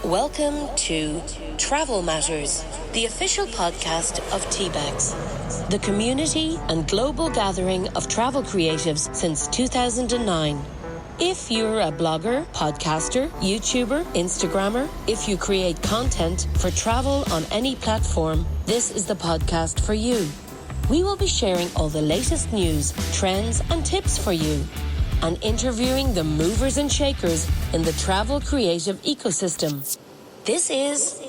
Welcome to Travel Matters, the official podcast of TBEX, the community and global gathering of travel creatives since 2009. If you're a blogger, podcaster, YouTuber, Instagrammer, if you create content for travel on any platform, this is the podcast for you. We will be sharing all the latest news, trends, and tips for you, and interviewing the movers and shakers in the travel creative ecosystem. This is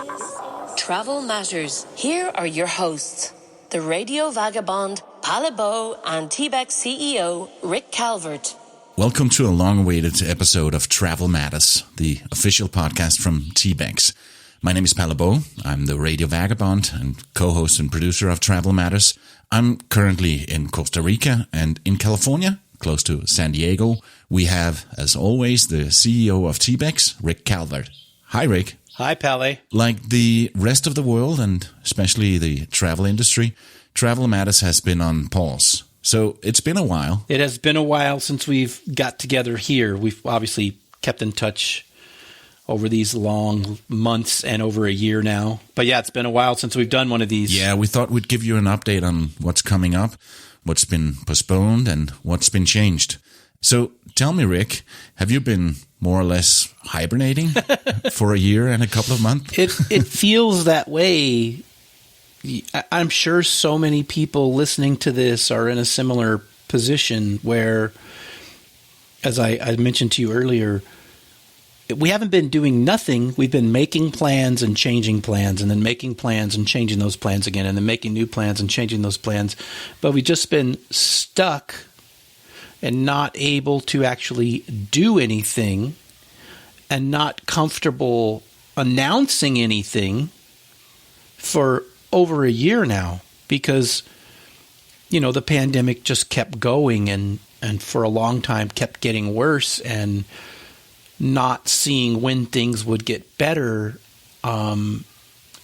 Travel Matters. Here are your hosts, the radio vagabond, Palabo, and TBEX CEO, Rick Calvert. Welcome to a long-awaited episode of Travel Matters, the official podcast from TBEX. My name is Palabo. I'm the radio vagabond and co-host and producer of Travel Matters. I'm currently in Costa Rica and in California, close to San Diego. We have, as always, the CEO of TBEX, Rick Calvert. Hi, Rick. Hi, Pally. Like the rest of the world, and especially the travel industry, Travel Matters has been on pause. So it's been a while. It has been a while since we've got together here. We've obviously kept in touch over these long months and over a year now. But yeah, it's been a while since we've done one of these. Yeah, we thought we'd give you an update on what's coming up, what's been postponed, and what's been changed. So tell me, Rick, have you been more or less hibernating for a year and a couple of months? It feels that way. I'm sure so many people listening to this are in a similar position where, as I mentioned to you earlier, we haven't been doing nothing. We've been making plans and changing plans, and then making plans and changing those plans again, and then making new plans and changing those plans. But we've just been stuck and not able to actually do anything and not comfortable announcing anything for over a year now because, you know, the pandemic just kept going and for a long time kept getting worse and not seeing when things would get better. And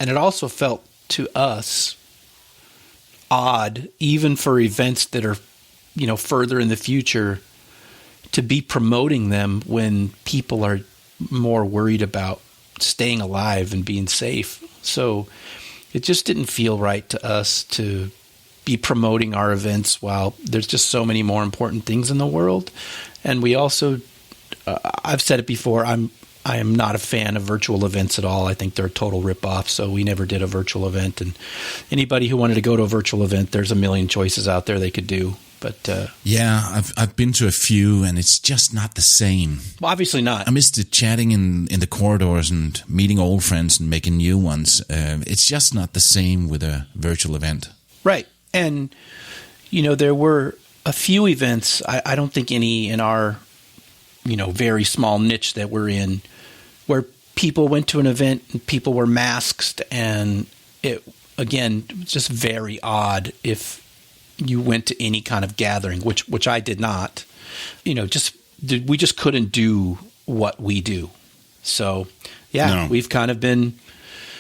it also felt to us odd, even for events that are, you know, further in the future, to be promoting them when people are more worried about staying alive and being safe. So it just didn't feel right to us to be promoting our events while there's just so many more important things in the world. And we also, I've said it before, I am not a fan of virtual events at all. I think they're a total ripoff. So we never did a virtual event. And anybody who wanted to go to a virtual event, there's a million choices out there they could do. But yeah, I've been to a few, and it's just not the same. Well, obviously not. I miss the chatting in the corridors and meeting old friends and making new ones. It's just not the same with a virtual event. Right. And, you know, there were a few events, I don't think any in our, you know, very small niche that we're in, where people went to an event and people were masked, and it, again, just very odd if you went to any kind of gathering, which I did not. You know, we just couldn't do what we do. So, yeah, We've kind of been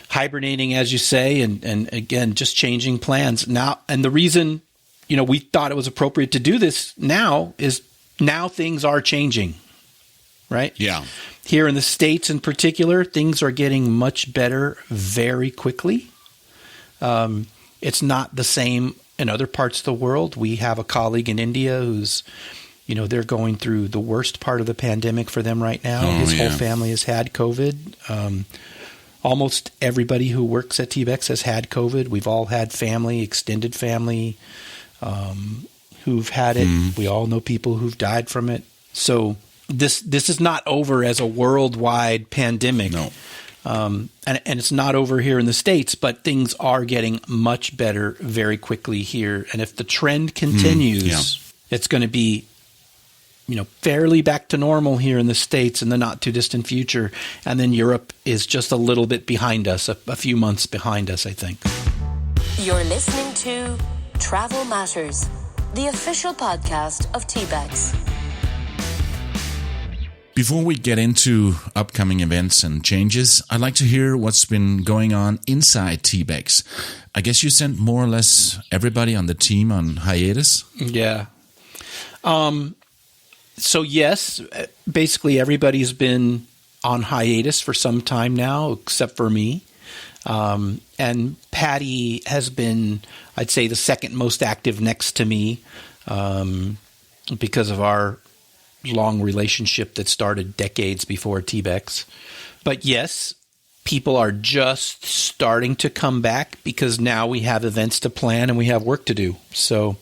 hibernating, as you say, and again, just changing plans now. And the reason, you know, we thought it was appropriate to do this now is now things are changing, right? Yeah. Here in the States in particular, things are getting much better very quickly. It's not the same in other parts of the world. We have a colleague in India who's, you know, they're going through the worst part of the pandemic for them right now. His whole family has had COVID. Almost everybody who works at TBEX has had COVID. We've all had family, extended family, who've had it. We all know people who've died from it. So this is not over as a worldwide pandemic. No. And it's not over here in the States, but things are getting much better very quickly here. And if the trend continues, it's going to be, you know, fairly back to normal here in the States in the not too distant future. And then Europe is just a little bit behind us, a few months behind us, I think. You're listening to Travel Matters, the official podcast of TBEX. Before we get into upcoming events and changes, I'd like to hear what's been going on inside TBEX. I guess you sent more or less everybody on the team on hiatus? Yeah. So yes, basically everybody's been on hiatus for some time now, except for me. And Patty has been, I'd say, the second most active next to me because of our long relationship that started decades before TBEX. But yes, people are just starting to come back because now we have events to plan and we have work to do. So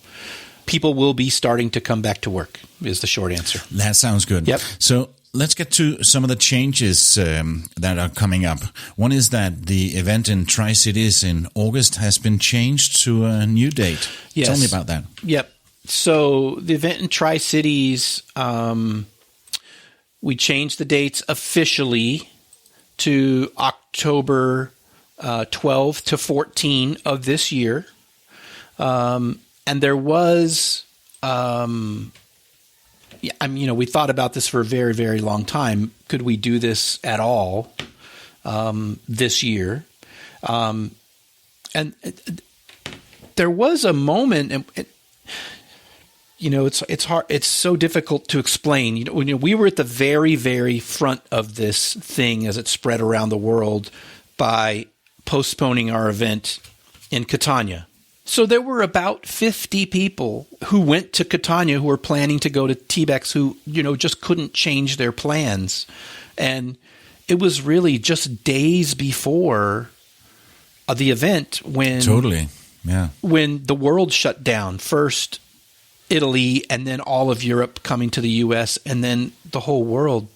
people will be starting to come back to work is the short answer. That sounds good. Yep. So let's get to some of the changes that are coming up. One is that the event in Tri-Cities in August has been changed to a new date. Yes. Tell me about that. Yep. So the event in Tri-Cities, we changed the dates officially to October 12 to 14 of this year. And there was, we thought about this for a very, very long time. Could we do this at all this year? And there was a moment, it's hard. It's so difficult to explain. We were at the very, very front of this thing as it spread around the world by postponing our event in Catania. So there were about 50 people who went to Catania who were planning to go to TBEX who, just couldn't change their plans. And it was really just days before the event when the world shut down. First Italy and then all of Europe coming to the US and then the whole world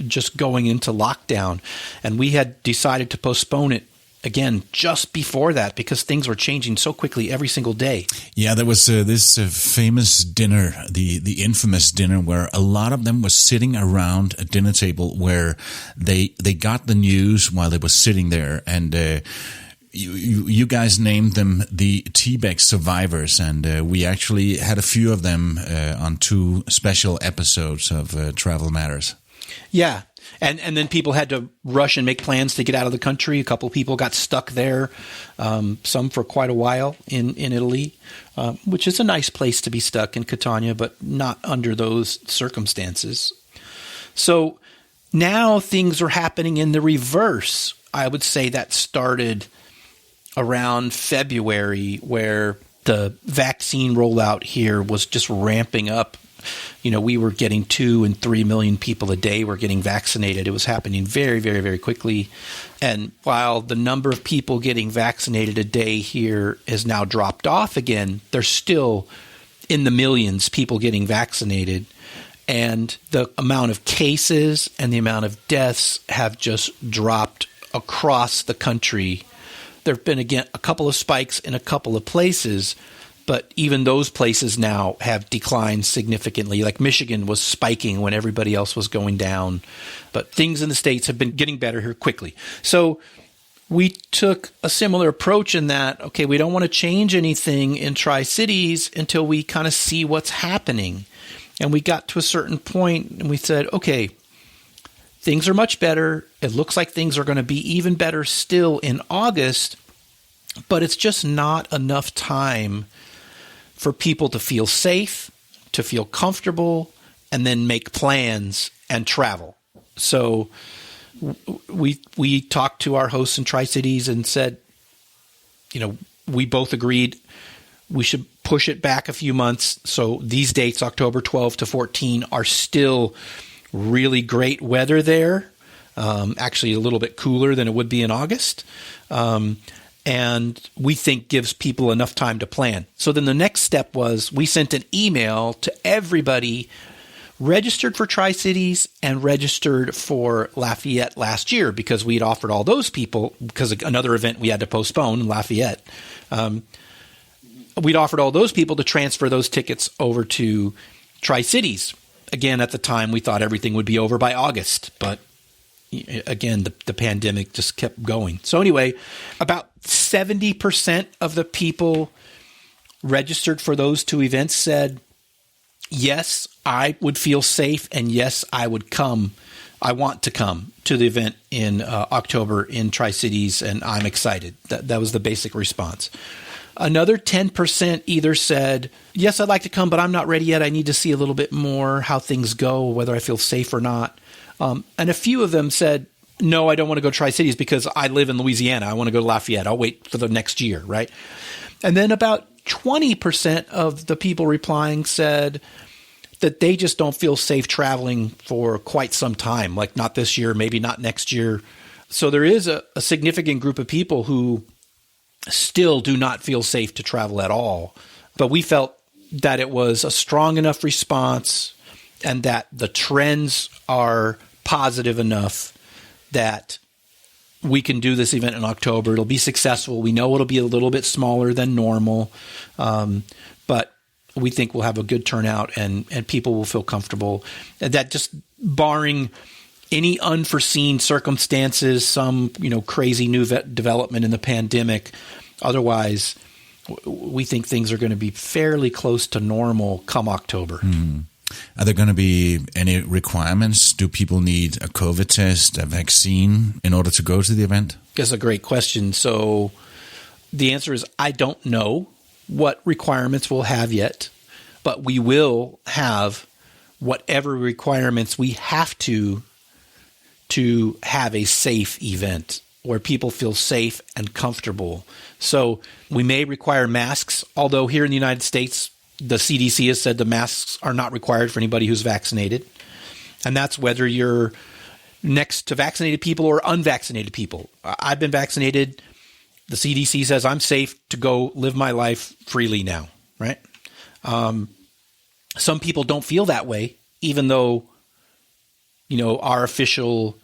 just going into lockdown. And we had decided to postpone it again just before that because things were changing so quickly every single day. Yeah, there was this famous dinner, the infamous dinner, where a lot of them were sitting around a dinner table where they got the news while they were sitting there. And you guys named them the TBEX survivors, and we actually had a few of them on 2 special episodes of Travel Matters. Yeah. And then people had to rush and make plans to get out of the country. A couple of people got stuck there, some for quite a while in Italy, which is a nice place to be stuck in Catania, but not under those circumstances. So now things are happening in the reverse. I would say that started around February, where the vaccine rollout here was just ramping up. We were getting 2 and 3 million people a day were getting vaccinated. It was happening very, very, very quickly. And while the number of people getting vaccinated a day here has now dropped off again, there's still in the millions people getting vaccinated. And the amount of cases and the amount of deaths have just dropped across the country. There have been, again, a couple of spikes in a couple of places, but even those places now have declined significantly. Like Michigan was spiking when everybody else was going down. But things in the States have been getting better here quickly. So we took a similar approach in that, okay, we don't want to change anything in Tri-Cities until we kind of see what's happening. And we got to a certain point and we said, okay, things are much better. It looks like things are going to be even better still in August, but it's just not enough time for people to feel safe, to feel comfortable, and then make plans and travel. So we talked to our hosts in Tri-Cities and said, we both agreed we should push it back a few months. So these dates, October 12 to 14, are still really great weather there, actually a little bit cooler than it would be in August. And we think gives people enough time to plan. So then the next step was we sent an email to everybody registered for Tri-Cities and registered for Lafayette last year because we'd offered all those people, because another event we had to postpone in Lafayette. We'd offered all those people to transfer those tickets over to Tri-Cities. Again, at the time, we thought everything would be over by August, but again, the pandemic just kept going. So anyway, about 70% of the people registered for those 2 events said, yes, I would feel safe, and yes, I would come. I want to come to the event in October in Tri-Cities, and I'm excited. That was the basic response. Another 10% either said, yes, I'd like to come, but I'm not ready yet. I need to see a little bit more how things go, whether I feel safe or not. And a few of them said, no, I don't want to go Tri-Cities because I live in Louisiana. I want to go to Lafayette. I'll wait for the next year, right? And then about 20% of the people replying said that they just don't feel safe traveling for quite some time, like not this year, maybe not next year. So there is a significant group of people who still do not feel safe to travel at all. But we felt that it was a strong enough response and that the trends are positive enough that we can do this event in October. It'll be successful. We know it'll be a little bit smaller than normal, but we think we'll have a good turnout and people will feel comfortable. And that just barring any unforeseen circumstances, some crazy new development in the pandemic. Otherwise, we think things are going to be fairly close to normal come October. Mm. Are there going to be any requirements? Do people need a COVID test, a vaccine in order to go to the event? That's a great question. So the answer is I don't know what requirements we'll have yet, but we will have whatever requirements we have to have a safe event where people feel safe and comfortable. So we may require masks, although here in the United States, the CDC has said the masks are not required for anybody who's vaccinated. And that's whether you're next to vaccinated people or unvaccinated people. I've been vaccinated. The CDC says I'm safe to go live my life freely now, right? Some people don't feel that way, even though, our official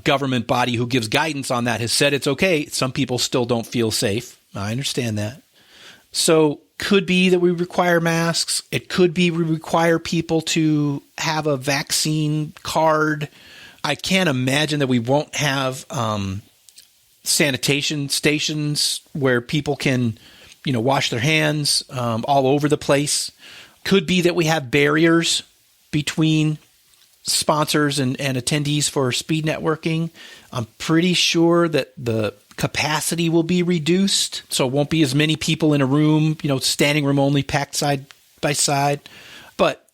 government body who gives guidance on that has said it's okay. Some people still don't feel safe. I understand that. So could be that we require masks. It could be we require people to have a vaccine card. I can't imagine that we won't have sanitation stations where people can, wash their hands all over the place. Could be that we have barriers between sponsors and attendees for speed networking. I'm pretty sure that the capacity will be reduced, so it won't be as many people in a room, standing room only, packed side by side. But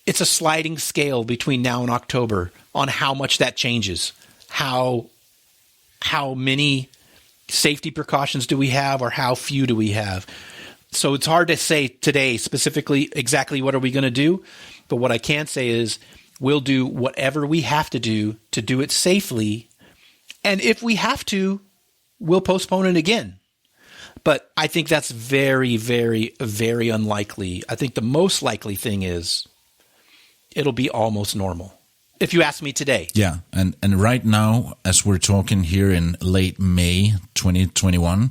it's a sliding scale between now and October on how much that changes. How many safety precautions do we have, or how few do we have? So it's hard to say today specifically exactly what are we going to do. But what I can say is we'll do whatever we have to do it safely. And if we have to, we'll postpone it again. But I think that's very, very, very unlikely. I think the most likely thing is it'll be almost normal, if you ask me today. Yeah, and right now, as we're talking here in late May 2021,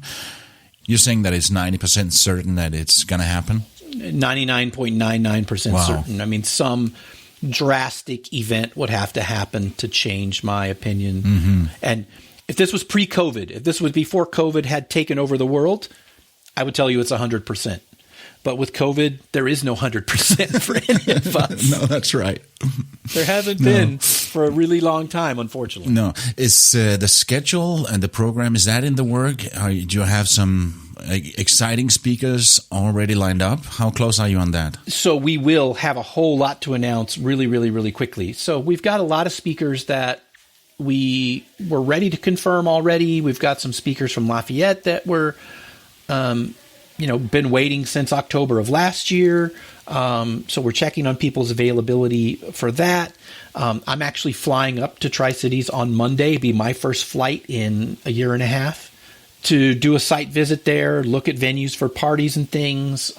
you're saying that it's 90% certain that it's going to happen? 99.99% certain. I mean, some drastic event would have to happen to change my opinion. Mm-hmm. And if this was pre-COVID, if this was before COVID had taken over the world, I would tell you it's 100%. But with COVID, there is no 100% for any of us. No, that's right. There hasn't been for a really long time, unfortunately. No. Is the schedule and the program, is that in the work? Do you have some exciting speakers already lined up? How close are you on that? So we will have a whole lot to announce really, really, really quickly. So we've got a lot of speakers that we were ready to confirm already. We've got some speakers from Lafayette that were been waiting since October of last year. So we're checking on people's availability for that. I'm actually flying up to Tri-Cities on Monday. It'll be my first flight in a year and a half to do a site visit there, look at venues for parties and things,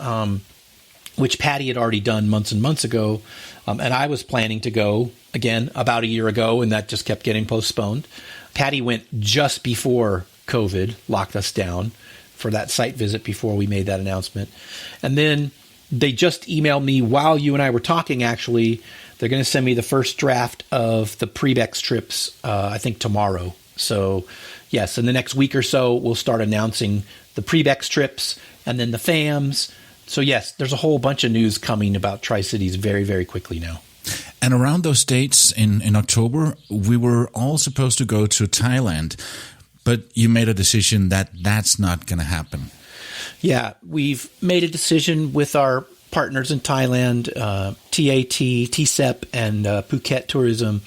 which Patty had already done months and months ago. And I was planning to go again about a year ago, and that just kept getting postponed. Patty went just before COVID locked us down for that site visit before we made that announcement. And then they just emailed me while you and I were talking, actually. They're going to send me the first draft of the TBEX trips, I think tomorrow. So yes, in the next week or so, we'll start announcing the TBEX trips and then the FAMs. So yes, there's a whole bunch of news coming about Tri-Cities very, very quickly now. And around those dates in October, we were all supposed to go to Thailand. But you made a decision that that's not going to happen. Yeah, we've made a decision with our partners in Thailand, TAT, TCEP, and Phuket Tourism,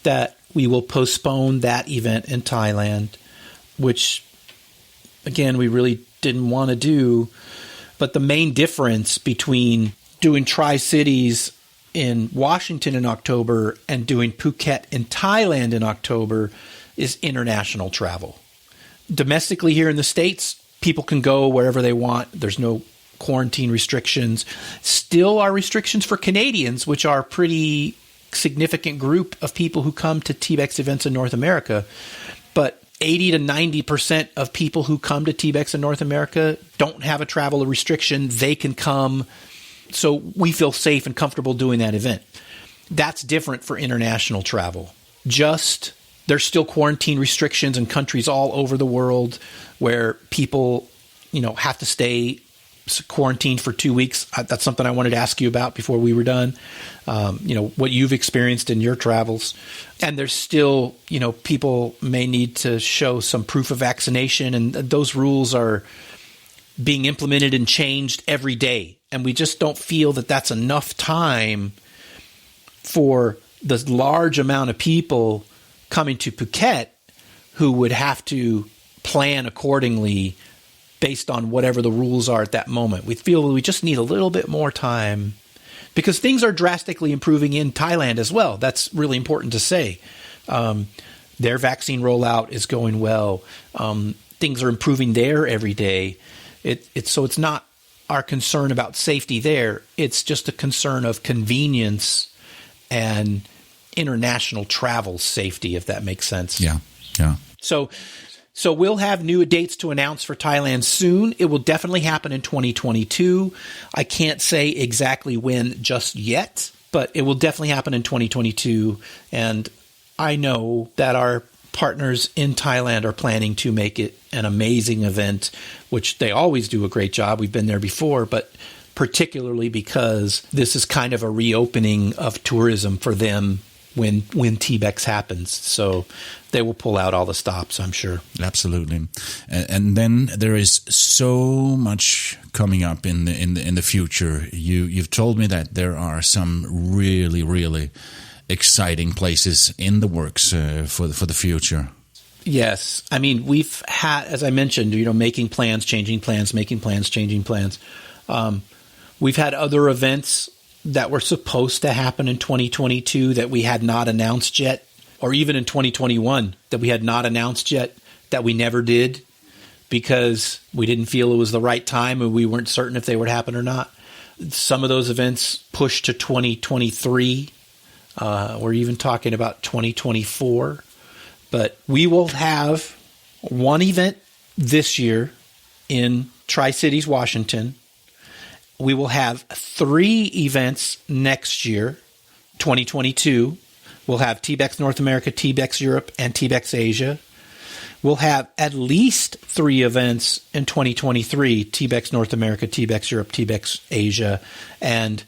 that we will postpone that event in Thailand, which, again, we really didn't want to do. But the main difference between doing Tri-Cities in Washington in October and doing Phuket in Thailand in October is international travel. Domestically here in the States, people can go wherever they want. There's no quarantine restrictions. Still are restrictions for Canadians, which are a pretty significant group of people who come to TBEX events in North America. But 80 to 90% of people who come to TBEX in North America don't have a travel restriction. They can come. So we feel safe and comfortable doing that event. That's different for international travel. There's still quarantine restrictions in countries all over the world where people, have to stay quarantined for 2 weeks. That's something I wanted to ask you about before we were done. What you've experienced in your travels. And there's still, people may need to show some proof of vaccination, and those rules are being implemented and changed every day. And we just don't feel that that's enough time for the large amount of people coming to Phuket who would have to plan accordingly based on whatever the rules are at that moment. We feel we just need a little bit more time because things are drastically improving in Thailand as well. That's really important to say. Their vaccine rollout is going well. Things are improving there every day. So it's not our concern about safety there. It's just a concern of convenience and international travel safety, if that makes sense. Yeah. So we'll have new dates to announce for Thailand soon. It will definitely happen in 2022. I can't say exactly when just yet, but it will definitely happen in 2022. And I know that our partners in Thailand are planning to make it an amazing event, which they always do a great job. We've been there before, but particularly because this is kind of a reopening of tourism for them when TBEX happens. So they will pull out all the stops, I'm sure. Absolutely. And then there is so much coming up in the future. You've told me that there are some really, really exciting places in the works for the future. Yes. I mean, we've had, as I mentioned, making plans, changing plans, making plans, changing plans. We've had other events that were supposed to happen in 2022 that we had not announced yet, or even in 2021 that we had not announced yet, that we never did because we didn't feel it was the right time and we weren't certain if they would happen or not. Some of those events pushed to 2023. We're even talking about 2024. But we will have one event this year in Tri-Cities, Washington. We will have 3 events next year, 2022. We'll have TBEX North America, TBEX Europe, and TBEX Asia. We'll have at least 3 events in 2023, TBEX North America, TBEX Europe, TBEX Asia, and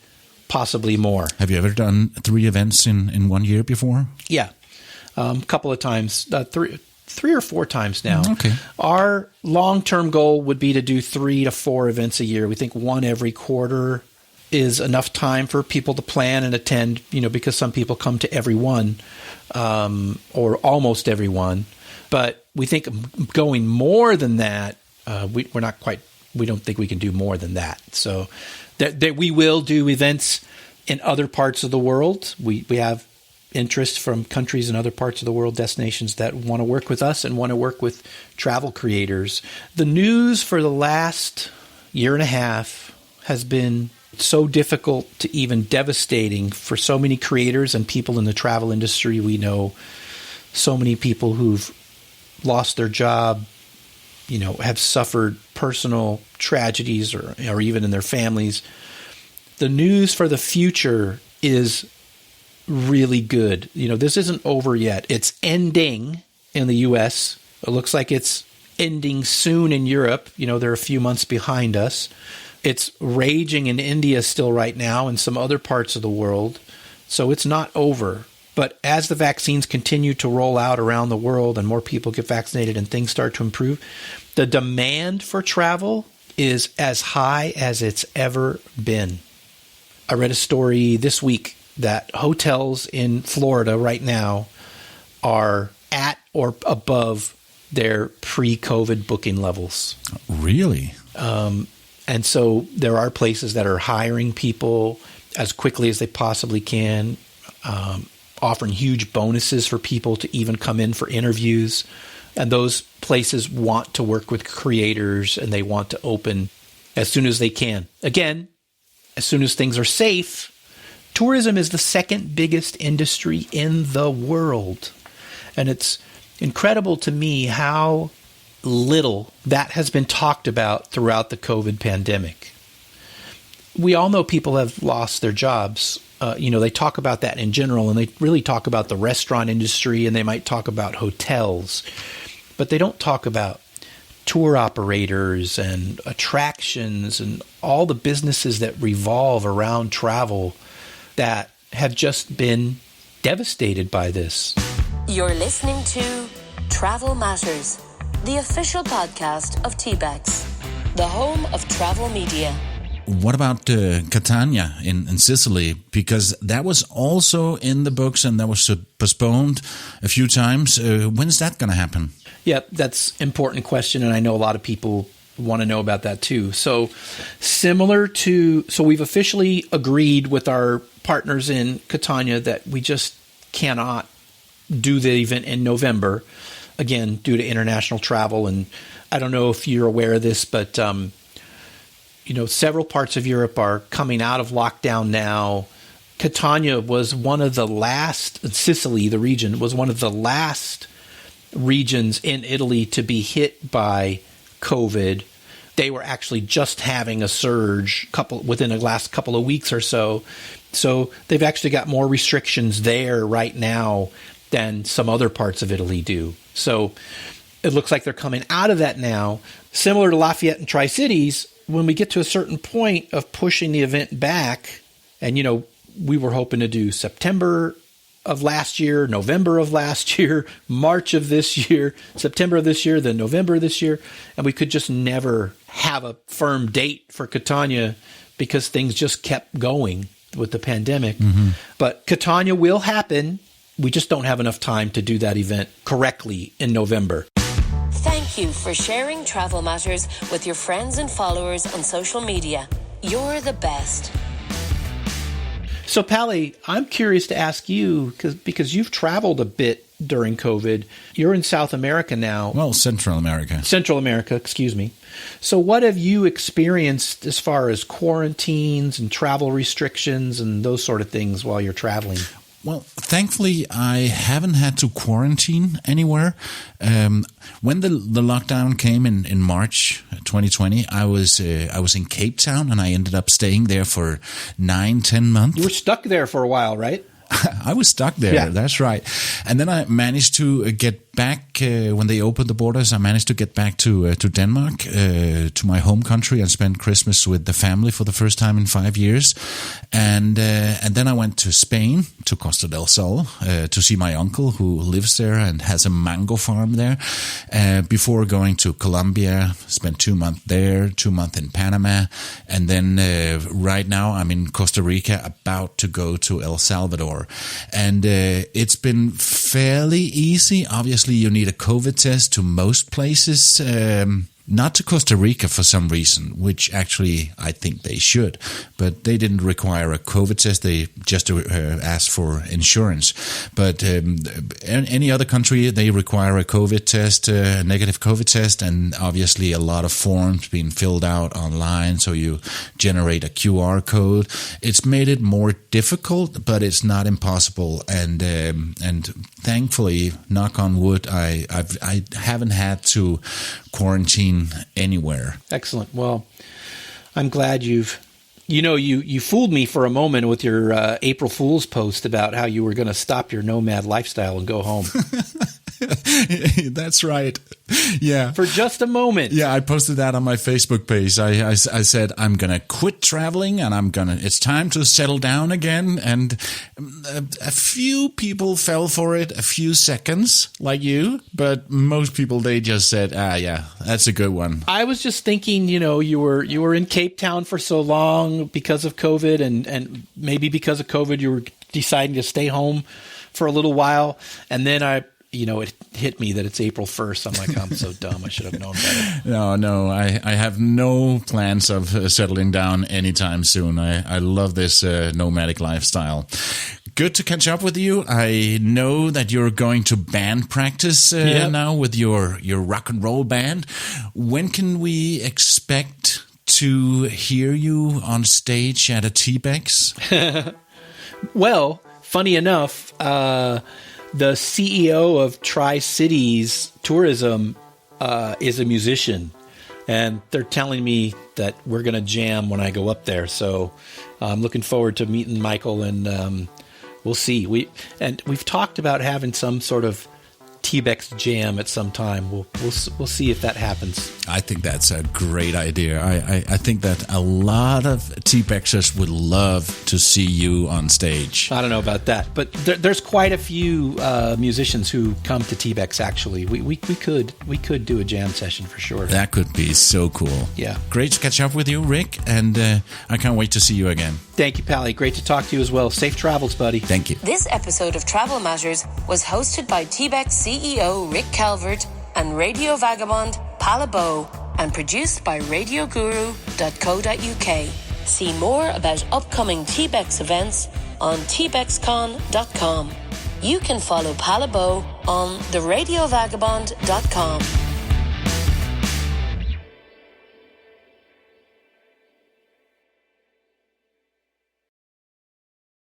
possibly more. Have you ever done 3 events in 1 year before? Yeah, a couple of times, 3 or 4 times now. Okay. Our long-term goal would be to do 3 to 4 events a year. We think one every quarter is enough time for people to plan and attend, because some people come to every one, or almost every one. But we think going more than that, we don't think we can do more than that. So that we will do events in other parts of the world. We have interest from countries in other parts of the world, destinations that want to work with us and want to work with travel creators. The news for the last year and a half has been so difficult to even devastating for so many creators and people in the travel industry. We know so many people who've lost their job, have suffered personal tragedies or even in their families. The news for the future is really good. This isn't over yet. It's ending in the U.S. It looks like it's ending soon in Europe. They're a few months behind us. It's raging in India still right now and some other parts of the world. So it's not over. But as the vaccines continue to roll out around the world and more people get vaccinated and things start to improve, the demand for travel is as high as it's ever been. I read a story this week that hotels in Florida right now are at or above their pre-COVID booking levels. Really? And so there are places that are hiring people as quickly as they possibly can, offering huge bonuses for people to even come in for interviews. And those places want to work with creators, and they want to open as soon as they can. Again, as soon as things are safe. Tourism is the second biggest industry in the world. And it's incredible to me how little that has been talked about throughout the COVID pandemic. We all know people have lost their jobs. They talk about that in general, and they really talk about the restaurant industry, and they might talk about hotels, but they don't talk about tour operators and attractions and all the businesses that revolve around travel that have just been devastated by this. You're listening to Travel Matters, the official podcast of TBEX, the home of travel media. What about Catania in Sicily? Because that was also in the books and that was postponed a few times. When's that going to happen? Yeah, that's an important question, and I know a lot of people want to know about that too. So we've officially agreed with our partners in Catania that we just cannot do the event in November, again, due to international travel. And I don't know if you're aware of this, but several parts of Europe are coming out of lockdown now. Catania was one of the last, Sicily, the region, was one of the last regions in Italy to be hit by COVID. They were actually just having a surge within the last couple of weeks or so. So they've actually got more restrictions there right now than some other parts of Italy do. So it looks like they're coming out of that now. Similar to Lafayette and Tri-Cities, when we get to a certain point of pushing the event back, and, we were hoping to do September of last year, November of last year, March of this year, September of this year, then November of this year, and we could just never have a firm date for Catania because things just kept going with the pandemic. Mm-hmm. But Catania will happen. We just don't have enough time to do that event correctly in November. Thank you for sharing Travel Matters with your friends and followers on social media. You're the best. So, Pally, I'm curious to ask you, because you've traveled a bit during COVID. You're in South America now. Well, Central America. Central America, excuse me. So what have you experienced as far as quarantines and travel restrictions and those sort of things while you're traveling? Well, thankfully, I haven't had to quarantine anywhere. When the lockdown came in March 2020, I was in Cape Town, and I ended up staying there for 9-10 months. You were stuck there for a while, right? I was stuck there. Yeah. That's right. And then I managed to get back when they opened the borders. I managed to get back to Denmark, to my home country, and spend Christmas with the family for the first time in 5 years. And then I went to Spain, to Costa del Sol, to see my uncle who lives there and has a mango farm there. Before going to Colombia, spent 2 months there, 2 months in Panama, and then right now I'm in Costa Rica, about to go to El Salvador. And it's been fairly easy. Obviously, you need a COVID test to most places. Not to Costa Rica for some reason, which actually I think they should. But they didn't require a COVID test. They just asked for insurance. But any other country, they require a COVID test, a negative COVID test, and obviously a lot of forms being filled out online. So you generate a QR code. It's made it more difficult, but it's not impossible. And thankfully, knock on wood, I haven't had to quarantine anywhere. Excellent. Well, I'm glad you fooled me for a moment with your April Fool's post about how you were going to stop your nomad lifestyle and go home. That's right. Yeah. For just a moment. Yeah, I posted that on my Facebook page. I said, I'm going to quit traveling and it's time to settle down again. And a few people fell for it, a few seconds like you, but most people, they just said, yeah, that's a good one. I was just thinking, you were in Cape Town for so long because of COVID and maybe because of COVID, you were deciding to stay home for a little while. And then it hit me that it's April 1st. I'm like, I'm so dumb. I should have known better. No, I have no plans of settling down anytime soon. I love this nomadic lifestyle. Good to catch up with you. I know that you're going to band practice now with your rock and roll band. When can we expect to hear you on stage at a TBEX? Well, funny enough, the CEO of Tri-Cities Tourism is a musician, and they're telling me that we're going to jam when I go up there. So I'm looking forward to meeting Michael, and we'll see. We've talked about having some sort of TBEX jam at some time. We'll see if that happens. I think that's a great idea. I think that a lot of TBEXers would love to see you on stage. I don't know about that, but there's quite a few musicians who come to TBEX. Actually, we could do a jam session for sure. That could be so cool. Yeah, great to catch up with you, Rick, and I can't wait to see you again. Thank you, Pally. Great to talk to you as well. Safe travels, buddy. Thank you. This episode of Travel Matters was hosted by TBEX CEO Rick Calvert and Radio Vagabond Palabo, and produced by radioguru.co.uk. See more about upcoming TBEX events on tbexcon.com. You can follow Palabo on the radiovagabond.com.